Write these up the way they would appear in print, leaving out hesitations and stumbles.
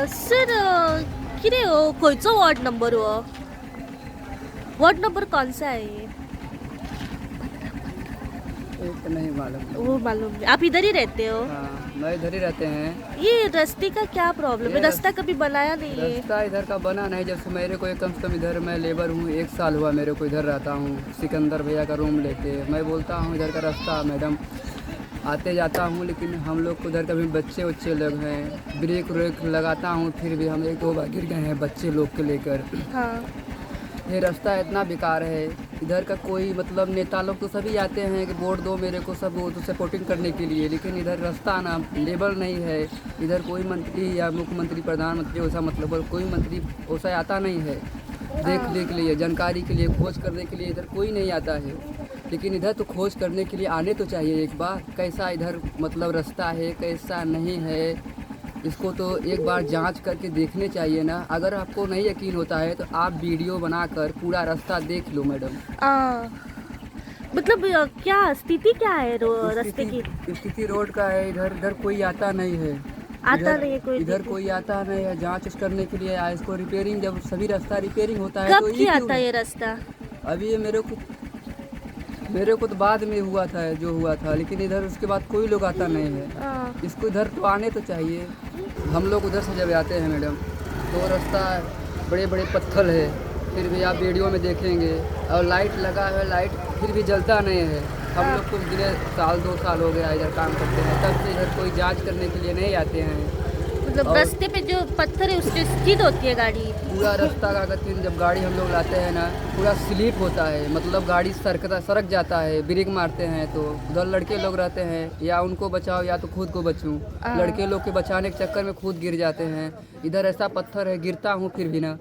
Sir किती हो खयचो वॉर्ड नंबर हो वॉर्ड नंबर कौन सा है ये एक नहीं मालूम। वो मालूम नहीं आप इधर ही रहते हो हाँ, मैं इधर ही रहते हैं। ये रास्ते का क्या प्रॉब्लम है ये रास्ता कभी बनाया नहीं है रास्ता इधर का बना नहीं। जब से मेरे को कम से कम इधर मैं लेबर हूँ, 1 साल हुआ मेरे को इधर रहता हूँ सिकंदर भैया का रूम लेके। मैं बोलता हूँ इधर का रास्ता मैडम आते जाता हूँ, लेकिन हम लोग को उधर कभी बच्चे लोग हैं, ब्रेक व्रेक लगाता हूँ फिर भी हम 1-2 बार गिर गए हैं बच्चे लोग को लेकर। हाँ ये रास्ता इतना बेकार है। इधर का कोई मतलब नेता लोग तो सभी आते हैं कि वोट दो मेरे को, सब वो तो सपोर्टिंग करने के लिए, लेकिन इधर रास्ता ना लेवल नहीं है। इधर कोई मंत्री या मुख्यमंत्री प्रधानमंत्री वैसा मतलब कोई मंत्री वैसा आता नहीं है देखने के लिए, जानकारी के लिए, खोज करने के लिए इधर कोई नहीं आता है। लेकिन इधर तो खोज करने के लिए आने तो चाहिए एक बार, कैसा इधर मतलब रास्ता है कैसा नहीं है, इसको तो एक बार जांच करके देखने चाहिए ना। अगर आपको नहीं यकीन होता है तो आप वीडियो बनाकर पूरा रास्ता देख लो मैडम। मतलब क्या स्थिति क्या है रास्ते की स्थिति रोड का है, इधर कोई आता नहीं है। आता नहीं है कोई इधर कोई आता नहीं है जांच करने के लिए। इसको रिपेयरिंग, जब सभी रास्ता रिपेयरिंग होता है कब तो किया था ये रास्ता अभी ये मेरे को तो बाद में हुआ था जो हुआ था, लेकिन इधर उसके बाद कोई लोग आता नहीं है। इसको इधर तो आने तो चाहिए। हम लोग उधर से जब आते हैं मैडम तो रास्ता बड़े बड़े पत्थर है, फिर भी आप वीडियो में देखेंगे, और लाइट लगा है, लाइट फिर भी जलता नहीं है। हम लोग को गिरे 1-2 साल हो गया इधर काम करते हैं, तब से इधर कोई जांच करने के लिए नहीं आते हैं। मतलब रास्ते पे जो पत्थर है उससे स्किड होती है गाड़ी पूरा रास्ता का कहते हैं, जब गाड़ी हम लोग लाते हैं ना पूरा स्लिप होता है, मतलब गाड़ी सरक जाता है, ब्रेक मारते हैं तो उधर लड़के लोग रहते हैं, या उनको बचाओ या तो खुद को बचूं। लड़के लोग के बचाने के चक्कर में खुद गिर जाते हैं। इधर ऐसा पत्थर है, गिरता हूँ फिर भी ना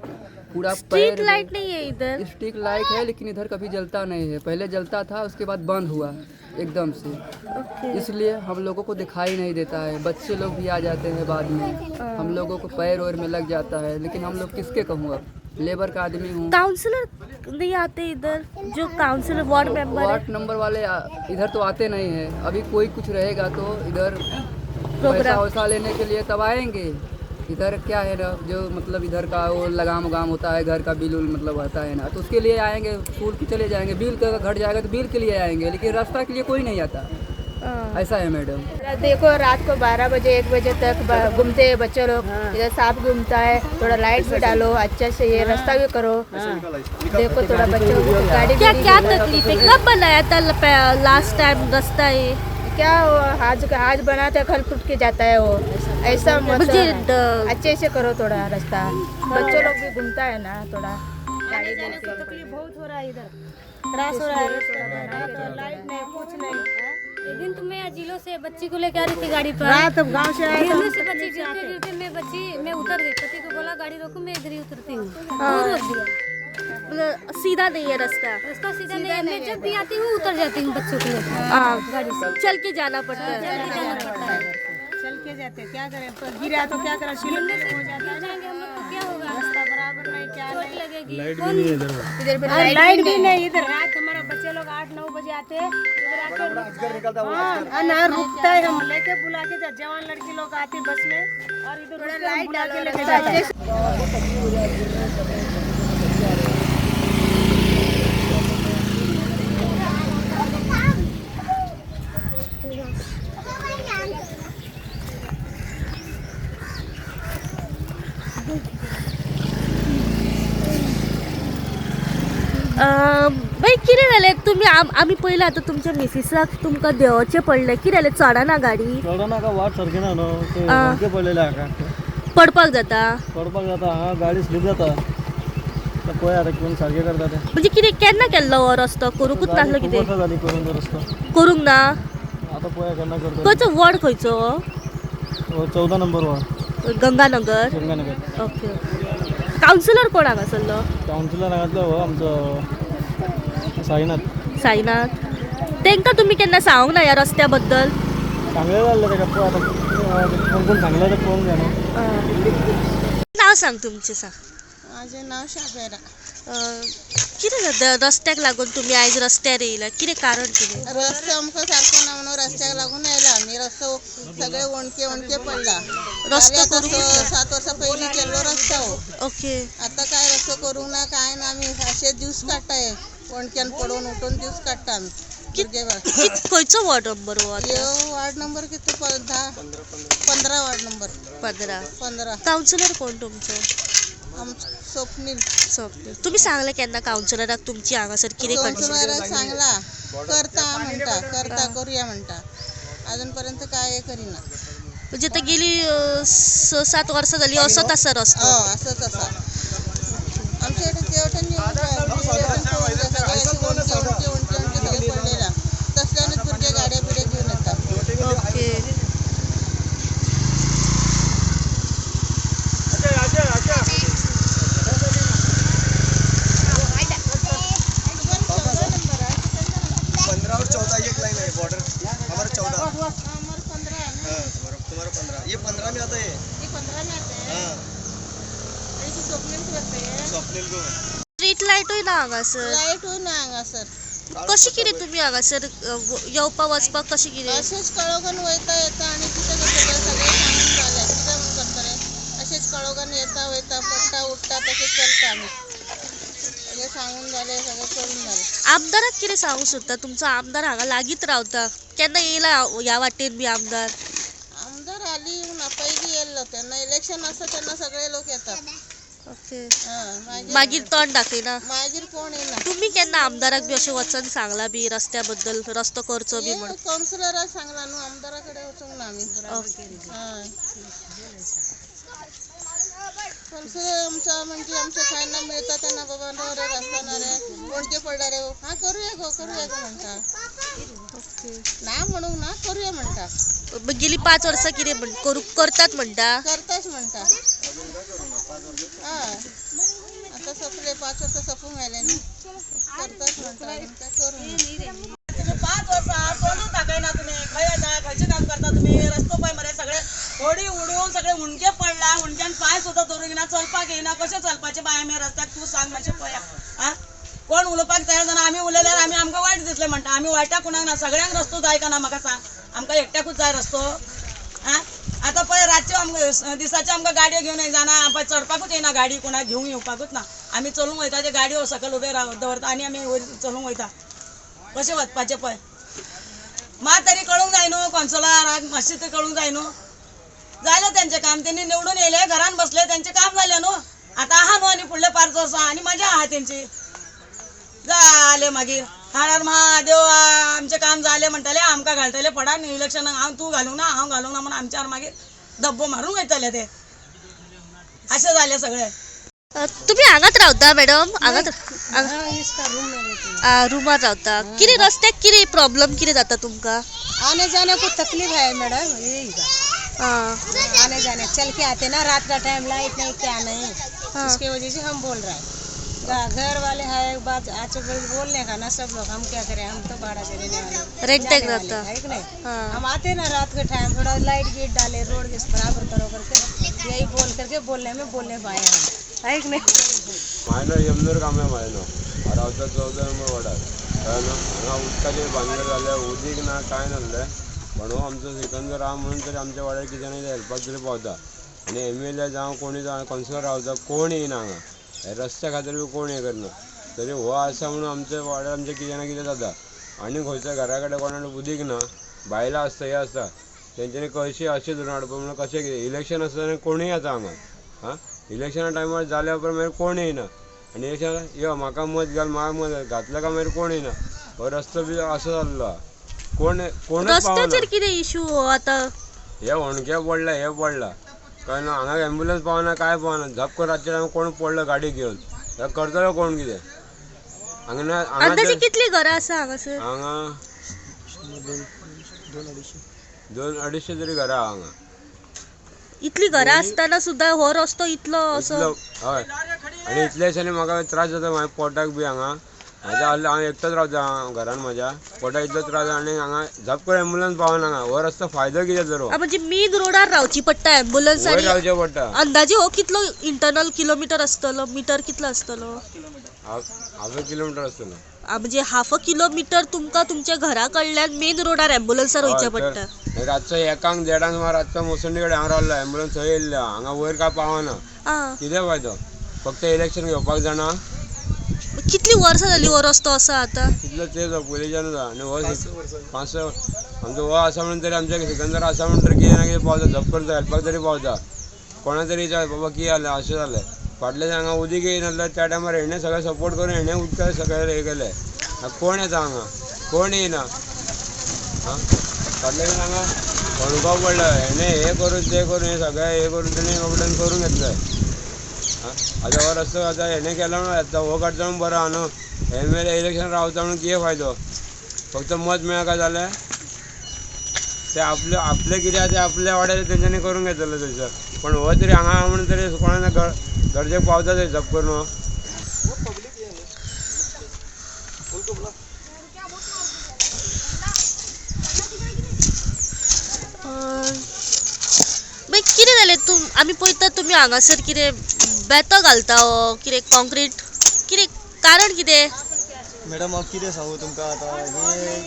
पूरा स्ट्रीट लाइट नहीं है इधर स्ट्रीट लाइट है, लेकिन इधर कभी जलता नहीं है। पहले जलता था, उसके बाद बंद हुआ एकदम से। इसलिए हम लोगों को दिखाई नहीं देता है। बच्चे लोग भी आ जाते हैं बाद में, हम लोगों को पैर वैर में लग जाता है, लेकिन हम लोग किसके कहूँ, अब लेबर का आदमी हूँ। काउंसलर नहीं आते इधर, जो counsellor ward member ward number वाले इधर तो आते नहीं हैं। अभी कोई कुछ रहेगा तो इधर पैसा वैसा लेने के लिए तब आएंगे। इधर क्या है ना, जो मतलब इधर का वो लगाम उगाम होता है, घर का बिल उल मतलब होता है ना, तो उसके लिए आएंगे, स्कूल के चले जाएंगे, बिल का घट जाएगा तो बिल के लिए आएंगे, लेकिन रास्ता के लिए कोई नहीं आता। ऐसा है मैडम। देखो रात को 12 बजे 1 बजे तक घूमते हैं बच्चे लोग, इधर सांप घूमता है, थोड़ा लाइट भी डालो अच्छे से, ये रास्ता भी करो। देखो थोड़ा बच्चों को गाड़ी क्या क्या तकलीफ है, कब बनाया था लास्ट टाइम रास्ता ये क्या आज बनाते कल टूट के जाता है वो, ऐसा मतलब अच्छे से करो थोड़ा रास्ता। बच्चों लोग भी घूमता है ना, थोड़ा गाड़ी जाने को तकलीफ बहुत हो रहा है, इधर त्रास हो रहा है, लाइट नहीं कुछ नहीं। एक दिन तो मैं जिलों से बच्ची को लेकर आ रही थी गाड़ी पर, रात अब गाँव से आए गिरने से बच्ची गिरते मैं उतर गई। पति को बोला गाड़ी रोको, मैं इधर ही उतरती हूँ, रोक दिया। मतलब सीधा नहीं है रास्ता रास्ता सीधा नहीं है, मैं जब भी आती हूँ उतर जाती हूँ बच्चों को लेकर गाड़ी से। चल के जाना पड़ता है जल्दी जाना पड़ता है, चल के जाते क्या करें, तो गिरा तो क्या करें, सिलने से हो जाता है, जाएंगे हम लोग तो क्या होगा, रास्ता बराबर नहीं, क्या चोट लगेगी। इधर पे लाइट भी नहीं। इधर रात हमारा बच्चे लोग 8-9 बजे आते हैं, इधर आके ना रुकता है, हम लेके बुला के जवान लड़की लोग आती बस में, और इधर लाइट बुला के लेके जाते हैं। बाई कितें जालें तुमी आमी पयलें आतां तुमच्या मिसिसाक तुमकां देंवचें पडलें, कितें जालें चडना गाडी चढनाका वाट सारखी ना न्हू, ते सारके पडलेले हाका पडपाक जाता पडपाक जाता, हांगा गाडी स्लीप जाता, ते पळय आतां कोण सारके करता ते। म्हणजे कितें केन्ना केल्लो हो रस्तो करूंकूच नासलो खूब कितें वर्सां जाली करून तो रस्तो, करूंक ना आतां पळय केन्ना करता। खंयचो वॉर्ड खंयचो हो 14 number ward, Ganganagar Ganganagar. Okay councillor कोण हांगासरलो कावन्सिलर हांगातलो हो आमचो साईनाथ तांकां तुमी केन्ना सांगूंक ना ह्या रस्त्या बद्दल सांगलें जाल्लें ताका, पळय आतां कोण कोण सांगलें तें पळोवंक जाय न्हू। नांव सांग तुमचें सांग माझें नाव शाबेरा. कितें रस्त्याक लागून तुम्ही आयज रस्त्यार येयला, कितें कारण कितें? रस्तो आमकां सारको ना म्हणून रस्त्याक लागून येयला आमी. रस्तो सगळे वणके पडला. रस्तो आता करूंक ना. 7 वर्सां पयलीं केल्लो रस्तो हो. ओके. आता काय रस्तो करूंक ना काय ना, आमी अशे दीस काडटाय वणक्यान पडून उठून दीस काडटा आमी. खंयचो वॉर्ड नंबर हो आतां? यो वार्ड नंबर किती 15 वार्ड नंबर 15. कावन्सिलर कोण तुमचो? स्वप्नील. तुम्ही सांगले केन्ना कावन्सिलराक तुमची हांगासर कितें कंडिशन? कावन्सिलराक सांगला करता करूया म्हणटा. अजूनपर्यंत काय हे करिना. म्हणजे आता गेली 6-7 वर्सां जाली असोच आसा रस्तो? असंच असा. आमच्या इथे केवटन सगळे पडलेला. तसल्यानच भुरगे गाड्या बिड्या घेऊन येतात. ओके. ये 15 में आता है। ये 15 में आता है। ऐसे स्वप्नील करते हैं। स्वप्नील को स्ट्रीट लायटूय ना हांगासर? लाईट होय ना हांगासर. कशी कितें तुम्ही हांगासर येवपा वचपाक कशी कितें? असेच कळोगन वयता येता आणि कितें करतले सगळे सांगून जालें. कितें म्हूण करतले? असेच कळोगन येता वयता पडटा उठता तशेंच चलता आमी. सगळे सांगून जालें सगळें करून जालें. आमदाराक कितें सांगूंक सोदता? तुमचो आमदार हांगा लागीत रावता. केन्ना येयला ह्या वाटेन बी आमदार? आमदार आली ना पयलीं येयल्लो तेन्ना इलेक्शन आसता तेन्ना सगळे लोक येतात. ओके. मागीर मागीर तोंड दाखयना? मागीर कोण येना. तुम्ही केन्ना आमदाराक बी अशें वचन सांगला बी रस्त्या बद्दल, रस्तो करचो बी म्हणून? कावन्सिलराक सांगला न्हू, आमदारा कडेन वचूंक ना आमी. कावन्सिलर आमचा म्हणजे आमच्या खायना मिळता तेन्ना बाबा रे रस्ता ना रे वणके पडला रे करूया गो म्हणटा. ना म्हणूंक ना करूया म्हणटा. गेली 5 वर्सां कितें करतात म्हणटा? करताच म्हणटा. आता सपले 5 वर्सां सपूंक आयले न्ही. करताच म्हणटा करूं. 5 वर्सां सोडून दाखयना तुम्ही. खंय येता खंयचें काम करता तुम्ही? रस्तो पळय मरे सगळे होडी उडून सगळे हुणके पडला. हुणक्यान पांय सुद्दां दवरूंक येना, चलपाक येना. कशें चलपाचें बाय आमी रस्त्याक? तूं सांग मातशें पळया. कोण उलोवपाक तयार जाना. आमी उलयल्यार आमकां वायट दिसलें म्हणटा. आमी वायटाक कोणाक ना, सगळ्यांक रस्तो जाय का ना म्हाका सांग? आमकां एकट्याकूच जाय रस्तो? आतां पळय रातच्यो आमकां दिसाच्यो आमकां गाडयो घेवन जायना. पळय चडपाकूच येना गाडी, कोणाक घेवंक येवपाकूच ना. आमी चलूंक वयता ते गाडयो सकयल उबे दवरता आनी आमी चलूंक वयता. कशें वचपाचें पळय? मात तरी कळूंक जाय न्हू कॉन्सलराक, मातशें तरी कळूंक जाय न्हू. जालें तेंचें काम. तेणी निवडून येयले, घरान बसले, तेंचें काम जालें न्हू. आतां आहा न्हू आनी फुडले 5 वर्सां आनी मजा आहा तेंची. जालें मागीर हाणार महादेव आमचें काम जालें म्हणटाले, आमकां घालतले फडान इलेक्शनाक. तूं घालूंक ना, हांव घालूंक ना म्हणून आमच्यावर मागीर धब्बो मारूंक वयतले ते. अशें जालें सगळें. तुम्ही हांगात रावता मॅडम? हांगात रुमार रावता. कितें रस्त्याक कितें प्रॉब्लेम कितें जाता तुमकां? आने जाने को तकलीफ है मैडम. ये आने जाने चल के आते ना, रात का टाइम लाइट नहीं क्या नहीं, इसकी वजह से हम बोल रहे हैं. घर वाले है एक बात आज बोलने का ना, सब लोग हम क्या करें, हम तो भाड़ा से देने वाले रेंट टेक रहता है कि नहीं. हम आते ना रात के टाइम थोड़ा लाइट गेट डाले, रोड के बराबर करो करके यही बोल करके बोलने पाए हम, है कि नहीं. मायनो यमनूर काम आहे मायनो रावता 14 नंबर वार्डात. कळ्ळें हांगा उदकाचें भानगड जालें, उदीक ना कांय नासलें. म्हणून आमचो सिकंदर राव म्हणून तरी आमच्या वाड्यार कितें ना कितें हेल्पाक तरी पावता. आनी MLA जावं कोणी जावं कॉन्सिलर रावता कोण येयना हांगा. रस्त्या खातीर बी कोण हें करना. तरी हो आसा म्हणून आमच्या वाड्यार आमचें कितें ना कितें जाता. आनी खंयच्या घरा कडेन कोणाक उदीक ना, बायलां आसता हें आसता, तेंच्यांनी कशें अशें धरून हाडपा म्हणून कशें कितें. इलेक्शन आसता तेन्ना कोणूय येता हांगा. इलेक्शना टायमार जाल्या उपरांत मागीर कोण येयना. आनी इलेक्शन यो म्हाका मत घाल, म्हाका मत घातल्या काय मागीर कोण येयना. हो रस्तो बी असो जाल्लो आहा. कोणूच पावना. रस्त्याचेर कितें इशू हो आतां? हे होणके पडला, हे पडला काय ना. हांगा एम्बुलन्स पावना, काय पावना. झप करून रातचे टायमार कोण पडलो गाडी घेवन, हे करतलो कोण कितें. हांगा अंदाजे कितली घरां आसा हांगासर? हांगा 200-250 तरी घरां आहा हांगा. इतली घरां आसतना सुद्दां हो रस्तो इतलो असो? हय. आनी इतले दिसांनी म्हाका त्रास जाता म्हाज्या पोटाक बी हांगा. माझ्या हल्ली हांव एकटोच रावता घरान माझ्या पोटा इतलोच रावता आनी हांगा झपको एम्बुलन्स पावना हांगा हो रस्तो फायदो कितें तर म्हणजे मेन रोडार रावची पडटा एम्बुलन्स वयर आणि रावचें पडटा अंदाजे हो कितलो इंटरनल किलोमीटर असतलो मीटर कितलो असतलो हाफ किलोमीटर आसतलो म्हणजे हाफ अ किलोमीटर तुमकां तुमच्या घरा कडल्यान मेन रोडार एम्बुलन्सार वयचें पडटा रातचो 1:30 सुमार रातचो मोसंडी कडेन हांव रावलो एम्बुलन्स थंय येयल्लो हांगा वयर काय पावना कितें फायदो फक्त इलेक्शन घेवपाक जाणा कितली वर्सां जाली हो रस्तो आसा आतां कितलो तेज पयलींच्यान आनी हो 5 आमचो हो आसा म्हणून तरी आमच्या सिकंदर आसा म्हणून तरी कितें ना कितें पावता झप करता हेल्पाक तरी पावता कोणा तरी बाबा कितें जालें अशें जालें फाटल्यान हांगा उदीक येयनासलें त्या टायमार हेणें सगळें सपोर्ट करून हेणें उदकाक सगळें हें केलें कोण येता हांगा कोण येयना फाटल्यान हांगा अणुभव पडलो हेणें हें करून तें करून हें सगळें हें करून तेणें कपड्यान करून घेतलें आतां हो रस्तो आतां हेणें केलो म्हणून येता हो काडटा म्हणून बरो आहा न्हू एमएलए इलेक्शन रावता म्हणून कितें फायदो फक्त मत मेळ्ळा काय जालें ते आपलें कितें आहा तें आपल्या वाड्यार तेंच्यांनी करून घेतलें थंयसर पण हो तरी हांगा म्हणून तरी कोणा गरजेक पावता थंय झप करून कितें जालें आमी पळयता तुमी हांगासर कितें बेतो घालता कितें कॉन्क्रीट कितें कारण कितें मॅडम हांव कितें सांगू तुमकां आतां हे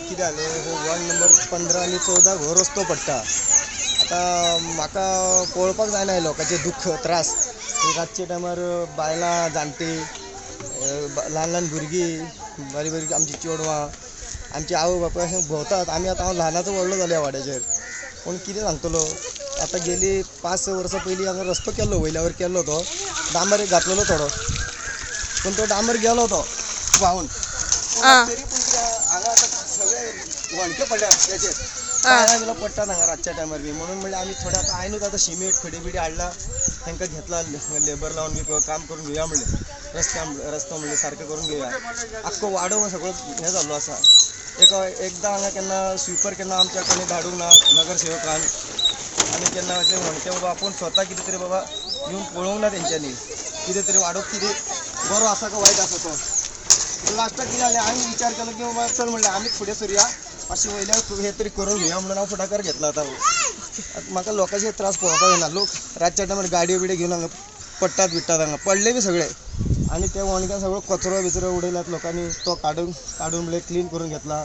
कितें जालें हो वॉर्ड नंबर 15 आनी 14 हो रस्तो पडटा आतां म्हाका पळोवपाक जायना हे लोकांचे दुख्ख त्रास रातचे टायमार बायलां जाणटी ल्हान ल्हान भुरगीं बारीक बारीक आमची चेडवां आमचे आवय बापूय अशें भोंवतात आमी आतां हांव ल्हानाचो व्हडलो जालो ह्या वाड्याचेर पूण कितें सांगतलो आतां गेली 5-6 वर्सां पयलीं हांगा रस्तो केल्लो वयल्यावर केल्लो तो डांबर घातलेलो थोडो पूण तो डांबर गेलो तो व्हांवून तरी पूण हांगा आतां सगळे वणके पडल्या तेचेर पांयां बिला पडटात हांगा रातच्या टायमार बी म्हणून म्हणलें आमी थोडे आतां आयनूच आतां सिमेंट खडी बिडी हाडला तांकां घेतला लेबर लावन बी काम करून घेवया म्हणलें रस्तो म्हणलें सारकें करून घेवया आख्खो वाडो सगळो हें जाल्लो आसा एकदां हांगा केन्ना स्विपर केन्ना आमच्या कडेन धाडूंक ना नगरसेवकान आनी केन्ना अशें म्हणचें बाबा आपूण स्वता कितें तरी बाबा येवन पळोवंक ना तेंच्यांनी कितें तरी वाडो कितें बरो आसा काय वायट आसा तो लास्टाक कितें जालें हांवें विचार केलो की बाबा चल म्हणलें आमी फुडें सरुया अशें वयल्यार हें तरी करून घेवया म्हणून हांव फुडाकार घेतला आतां म्हाका लोकांचे त्रास पळोवपाक येना लोक रातच्या टायमार गाडयो बिड्यो घेवन हांगा पडटात बिडटात हांगा पडले बी सगळे आनी ते वणक्यान सगळो कचरो बिचरो उडयल्यात लोकांनी तो काडून म्हणलें क्लीन करून घेतला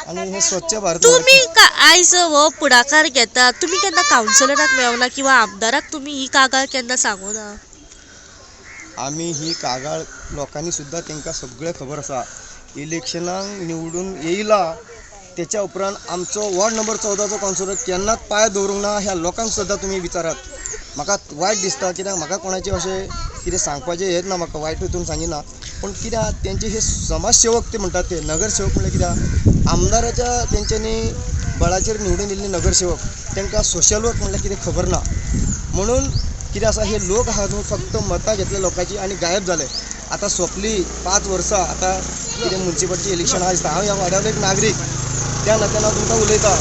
आनी हे स्वच्छ भारत तुम्ही आयज हो फुडाकार घेता तुम्ही केन्ना कावन्सिलराक मेळोना किंवा आमदाराक तुम्ही ही कागाळ केन्ना सांगू ना आमी ही कागाळ लोकांनी सुद्दां तांकां सगळें खबर आसा इलेक्शनाक निवडून येयला तेच्या उपरांत आमचो वॉर्ड नंबर 14चो कावन्सिलर केन्नाच पांय दवरूंक ना ह्या लोकांक सुद्दां तुमी विचारात म्हाका वायट दिसता कित्याक म्हाका कोणाचें अशें कितें सांगपाचें हेच ना म्हाका वायट हितून सांगिना पूण कित्याक तेंचे हे समाजसेवक ते म्हणटात ते नगरसेवक म्हणल्यार कित्याक आमदाराच्या तेंच्यांनी बळाचेर निवडून येयल्ले नगरसेवक तांकां सोशल वर्क म्हणल्यार कितें खबर ना म्हणून कितें आसा हे लोक आहा न्हू फक्त मतां घेतले लोकांची आनी गायब जाले आतां सोंपली 5 वर्सां आतां कितें म्युन्सिपालिटी इलेक्शन आहा दिसता हांव ह्या वाड्यावयलो एक नागरीक त्या नात्यान हांव तुमकां उलयतां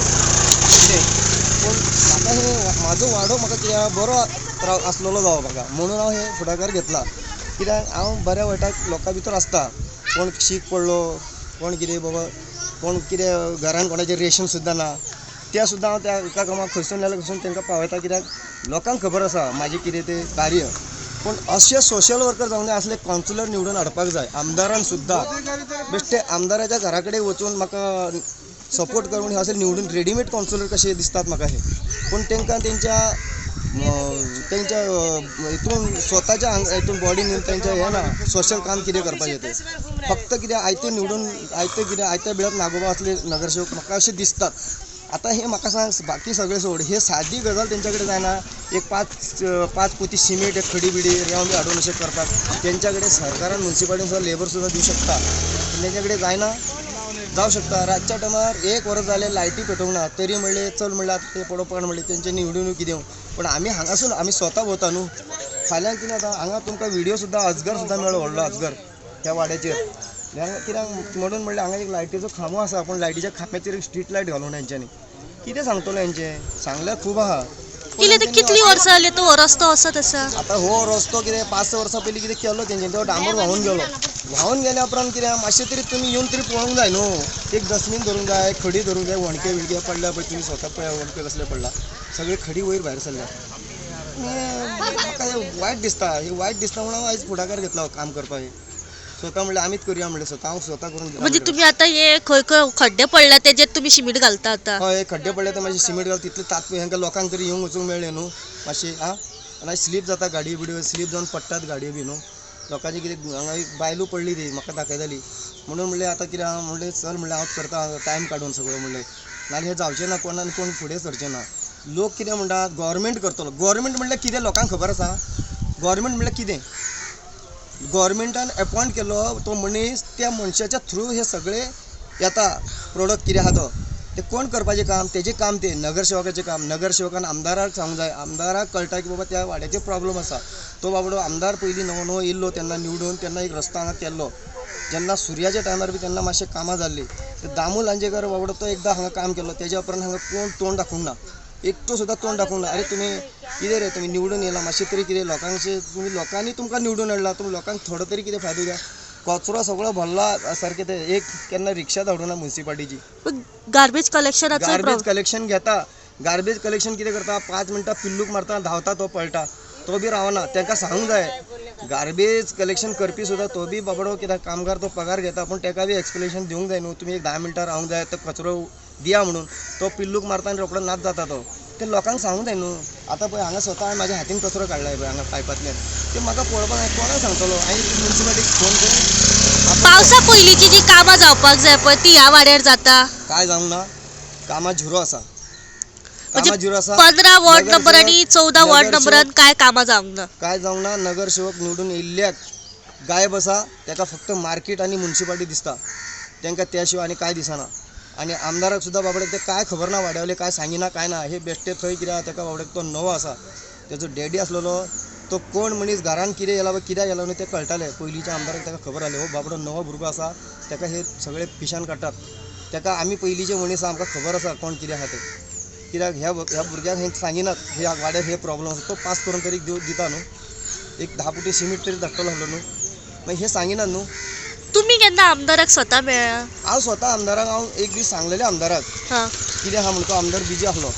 पूण म्हाका हे म्हाजो वाडो म्हाका कितें बरो आसलेलो जावो म्हाका म्हणून हांव हे फुडाकार घेतला कित्याक हांव बऱ्या वायटाक लोकां भितर आसता कोण शीक पडलो कोण कितें बाबा कोण कितें घरान कोणाचें रेशन सुद्दां ना त्या सुद्दां हांव त्या एका कामाक खंयसून नाल्यार खंयसून तांकां पावयता कित्याक लोकांक खबर आसा म्हाजें कितें तें कार्य पूण अशे सोशल वर्कर जावंक जाय असले कावन्सिलर निवडून हाडपाक जाय आमदारान सुद्दां बेश्टे आमदाराच्या घरा कडेन वचून म्हाका सपोर्ट करून हे अशें निवडून रेडीमेड कावन्सिलर कशे दिसतात म्हाका हे पूण तांकां तेंच्या हितून स्वताच्या हितून बॉडीन येवन तेंचें हें ना सोशल काम कितें करपाचें तें फक्त कितें आयतें निवडून आयत्या बिळात नागोबा असले नगरसेवक म्हाका अशें दिसतात आतां हे म्हाका सांग बाकी सगळें सोड हे सादी गजाल तेंच्या कडेन जायना एक 5 पोती सिमेंट एक खडी बिडी रेंव बी हाडून अशें करपाक तेंच्या कडेन सरकारान म्युन्सिपालिटीन सुद्दां लेबर सुद्दां दिवं शकता तेंच्या कडेन जायना जावं शकता रातच्या टायमार 1 वरां जालें लायटी पेटोवंक ना तरी म्हणलें चल म्हणल्यार ते पडोवपाक म्हणलें तेंचे निवडून कितें पण आमी हांगासून आमी स्वता भोंवता न्हू फाल्यां कितें जाता हांगा तुमकां व्हिडियो सुद्दां अजगर सुद्दां मेळ्ळो व्हडलो अजगर ह्या वाड्याचेर कित्याक म्हणून म्हणलें हांगा एक लायटीचो खांबो आसा पूण लायटीच्या खांब्याचेर एक स्ट्रीट लायट घालूं ना हेंच्यांनी कितें सांगतलो हेंचें सांगल्यार खूब आहा किले ते कितली वर्सां जाली तो रस्तो असो तसा आता हो रस्तो कितें 5-6 वर्सां पयलीं कितें केलो तेंच्यानी तो डांबर व्हांवून गेल्या उपरांत कितें मातशें तरी तुमी येवन तरी पळोवंक जाय न्हू एक डस्टबीन धरूंक जाय खडी धरूंक जाय वणके विणके पडल्या पळय तुमी स्वता पळय वणके कसले पडला सगळे खडी वयर भायर सरल्या म्हाका हें वायट दिसता म्हणून हांव आयज फुडाकार घेतलो काम करपाक स्वता म्हणलें आमीच करया म्हणलें स्वता हांव स्वता करून दिला म्हणजे तुम्ही आता हे खंय खड्डे पडला तेजेर तुम्ही सिमीट घालता आता हय खड्डे पडले तर मातशें सिमीट घाल तितले तात्पूर हांकां लोकांक तरी येवंक वचूंक मेळ्ळें न्हू मातशें आनी स्लीप जाता गाडयो बिडयो स्लीप जावन पडटात गाडयो बी न्हू लोकांची कितें हांगा एक बायलू पडली ती म्हाका दाखयताली म्हणून म्हणलें आतां कितें हांव म्हणलें चल म्हणलें हांव करता टायम काडून सगळो म्हणलें नाल्यार हें जावचें ना कोणान कोण फुडें सरचें ना लोक कितें म्हणटात गव्हर्मेंट करतलो गव्हर्मेंट म्हणल्यार कितें लोकांक खबर आसा गव्हर्मेंट म्हणल्यार कितें गव्हर्मेंटान अपॉयंट केलो तो मनीस त्या मनशाच्या थ्रू हे सगळे येता प्रोडक्ट कितें आहा तो ते कोण करपाचें काम तेजें काम तें नगरसेवकाचें काम नगरसेवकान आमदाराक सांगूंक जाय आमदाराक कळटा की बाबा त्या वाड्याचेर प्रॉब्लम आसा तो बाबडो आमदार पयलीं नवो येयल्लो तेन्ना निवडून तेन्ना एक रस्तो हांगा केल्लो जेन्ना सुर्याच्या टायमार बी तेन्ना मातशें कामां जाल्लीं ते दामू लांजेकर बाबडो तो एकदां हांगा काम केलो तेज्या उपरांत हांगा कोण तोंड दाखोवंक ना एकटो सुद्दां तोंड दाखोवंक ना अरे तुमी कितें रे तुमी निवडून येयला मातशें तरी कितें लोकांचे तुमी लोकांनी तुमकां निवडून हाडला तुमी लोकांक थोडो तरी कितें फायदो द्या कचरो सगळो भरला सारकें ते एक केन्ना रिक्षा धाडूना म्युन्सिपालिटीची गार्बेज कलेक्शनाचो गार्बेज कलेक्शन घेता गार्बेज कलेक्शन कितें करता 5 मिनटां पिल्लूक मारता धांवता तो पळटा तो बी रावना तांकां सांगूंक जाय गार्बेज कलेक्शन करपी सुद्दां तो बी बाबडो कित्याक कामगार तो पगार घेता पूण ताका बी एक्सप्लेनेशन दिवंक जाय न्हू तुमी एक 10 मिनटां रावंक जाय तो कचरो दिया म्हणून तो पिल्लूक मारता आनी रोखडो नाच जाता तो ते लोकांक सांगूंक जाय न्हू आतां पळय हांगा स्वता हांवें म्हाज्या हातीन कचरो काडलाय पळय हांगा पायपांतल्यान ते म्हाका पळोवपाक हांवें कोणाक सांगतलो हांवें म्युन्सिपालिटीक फोन करून पावसा पयलींची जी कामां जावपाक जाय पळय ती ह्या वाड्यार जाता काय जावंक ना कामां झिरो आसा म्हणजे कामां झिरो आसा 15 वॉर्ड नंबर आणि 14 वॉर्ड नंबरान काय कामां जावंक ना काय जावंक ना नगरसेवक निवडून येयल्ल्याक गायब आसा ताका फक्त मार्केट आनी म्युन्सिपालिटी दिसता तांकां त्या शिवाय आनी काय दिसना आनी आमदाराक सुद्दां बाबड्याक ते काय खबर ना वाड्यावयले काय सांगिना काय ना हे बेश्टे थंय कित्याक ताका बाबड्याक तो नवो आसा तेजो डॅडी आसलेलो तो कोण मनीस घरान कितें येयला कित्याक येयलो न्हू तें कळटालें पयलींच्या आमदाराक ताका खबर आसलें हो बाबडो नवो भुरगो आसा ताका हे सगळे पिशान काडटात ताका आमी पयलींचे मनीस आहा आमकां खबर आसा कोण कितें आहा तें कित्याक ह्या भुरग्याक हें सांगिनात ह्या वाड्यार हे प्रॉब्लम आसा तो पास करून तरी दिता न्हू एक 10 पुटी सिमीट तरी धाडटलो आसलो न्हू मागीर हे सांगिनात न्हू तुम्ही केन्ना आमदाराक स्वता मेळ्ळा हांव स्वता आमदाराक हांव एक दीस सांगलेलें आमदाराक हां कितें आहा म्हणून तो आमदार बिजी आसलो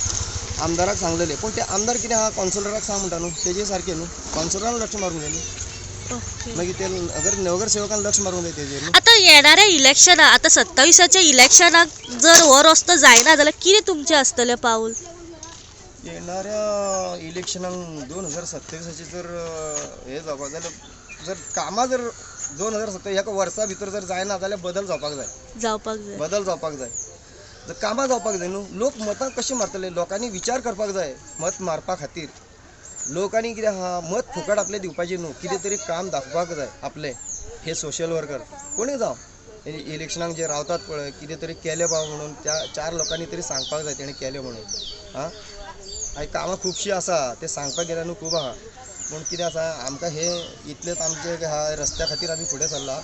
आमदाराक सांगलेलें पूण ते आमदार कितें आहा कॉन्सलराक सांग म्हणटा न्हू तेजें सारकें न्हू कॉन्सलरान लक्ष मारूंक जाय न्हू ओके मागीर ते नगरसेवकान लक्ष मारूंक जाय तेजेर न्हू आता येणाऱ्या इलेक्शनाक आता 27च्या इलेक्शनाक जर हो रस्तो जायना जाल्यार कितें तुमचें आसतलें पाऊल येणाऱ्या इलेक्शनाक 2027चे जर हे जावपाक जाल्यार जर कामां जर 2027 एका वर्सा भितर जर जायना जाल्यार बदल जावपाक जाय जर कामां जावपाक जाय न्हू लोक मतां कशी मारतले लोकांनी विचार करपाक जाय मत मारपा खातीर लोकांनी कितें आहा मत फुकट आपलें दिवपाचें न्हू कितें तरी काम दाखोवपाक जाय आपलें हे सोशल वर्कर कोणी जावं इलेक्शनाक जे रावतात पळय कितें तरी केलें बाबा म्हणून त्या 4 लोकांनी तरी सांगपाक जाय तेणें केलें म्हणून आं आनी कामां खुबशीं आसा ते सांगपाक गेल्यार न्हू खूब आहा पूण कितें आसा आमकां हे इतलेंच आमचे आहा रस्त्या खातीर आमी फुडें सरला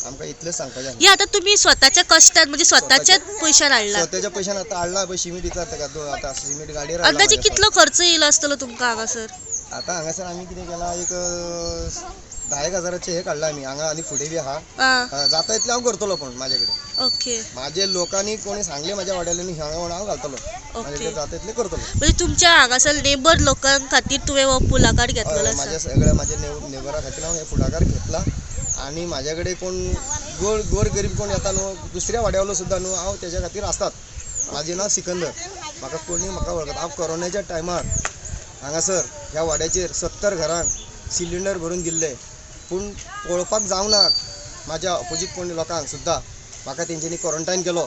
आमकां इतलेंच सांगपाचें हे आता तुम्ही स्वताच्या कश्टान म्हणजे स्वताच्याच पयशान हाडला स्वताच्या पयशान आतां हाडला पळय सिमीट विचार ताका आतां सिमीट गाडयेर अंदाजे कितलो खर्च येयलो आसतलो तुमकां हांगासर आतां हांगासर आमी कितें केलां एक 10,000 हे काडला आमी हांगा आनी फुडें बी आहा जाता इतलें हांव करतलो पण म्हाजे कडेन ओके म्हाजे लोकांनी कोणी सांगलें म्हाज्या वाड्याल्यांनी हांगा हांव घालतलो म्हाजे जाता इतलें करतलो म्हणजे तुमच्या हांगासर नेबर लोकां खातीर तुवें हो पुलाकार घेतलेलो आसा म्हाज्या सगळ्या म्हाज्या नेबरा खातीर हांव हे फुडाकार घेतला आनी म्हाज्या कडेन कोण गोर गरीब कोण येता न्हू दुसऱ्या वाड्यावयलो सुद्दां न्हू हांव तेज्या खातीर आसतात म्हाजें नांव सिकंदर म्हाका कोणी म्हाका वळखता हांव कोरोनाच्या टायमार हांगासर ह्या वाड्याचेर 70 घरांक सिलिंडर भरून दिल्ले पूण पळोवपाक जावंक ना म्हाज्या ऑपोजीट कोण लोकांक सुद्दां म्हाका तेंच्यांनी क्वॉरंटायन केलो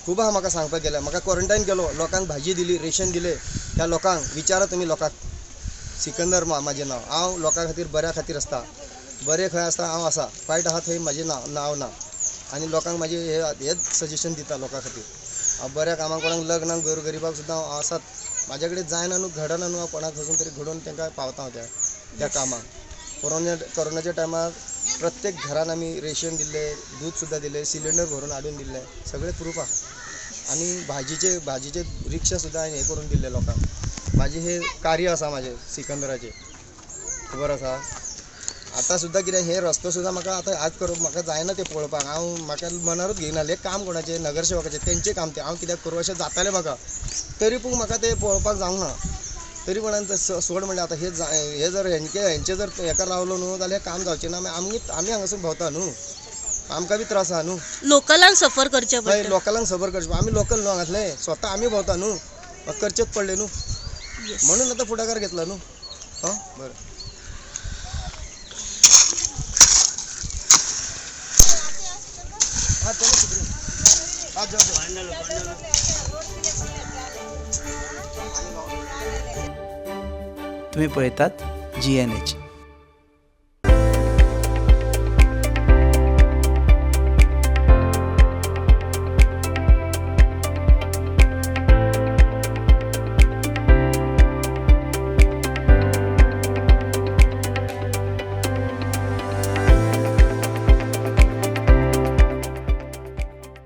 खूब आहा म्हाका सांगपाक गेल्यार म्हाका क्वॉरंटायन केलो लोकांक भाजी दिली रेशन दिलें त्या लोकांक विचारा तुमी लोकांक सिकंदर म्हाजें नांव हांव लोकां खातीर बऱ्या खातीर आसता बरें खंय आसता हांव आसा वायट आहा थंय म्हाजें नांव ना आनी लोकांक म्हाजें हेच सजेशन दिता लोकां खातीर हांव बऱ्या कामाक कोणाक लग्नाक गोरगरिबाक सुद्दां हांव आसात म्हाजे कडेन जायना न्हू घडना न्हू हांव कोणाक वचून तरी घडोवन तांकां पावता हांव त्या कामाक कोरोनाच्या टायमार प्रत्येक घरान आमी रेशन दिल्लें दूध सुद्दां दिलें सिलिंडर भरून हाडून दिल्लें सगळें प्रूफ आहा आनी भाजीचे रिक्षा सुद्दां हांवें हें करून दिल्ले लोकांक माझे हे कार्य आसा माझे सिकंदराचे खबर आसा. आतां सुद्दां कितें हे रस्तो सुद्दां म्हाका आतां आज करूंक म्हाका जायना ते पळोवपाक. हांव म्हाका मनारूच घेयना हे काम कोणाचे नगरसेवकाचे तेंचे काम ते हांव कित्याक करूं अशें जातालें म्हाका. तरी पूण म्हाका ते पळोवपाक जावंक ना. तरी कोणान सोड म्हणलें आतां हे जर हेंचे जर हेका रावलो न्हू जाल्यार काम जावचें ना. आमी हांगासून भोंवता न्हू, आमकां बी त्रास आहा न्हू. लोकलांक सफर करचे हय पडटा. लोकलांक खबर करचें. आमी लोकल न्हू हांगातले, स्वता आमी भोंवता न्हू, म्हाका करचेच पडले न्हू. म्हणून आतां फुडाकार घेतला न्हू. हां बरें. हां चलो सुप्रीम. हां जाऊ. तुम्ही पळयतात GNH.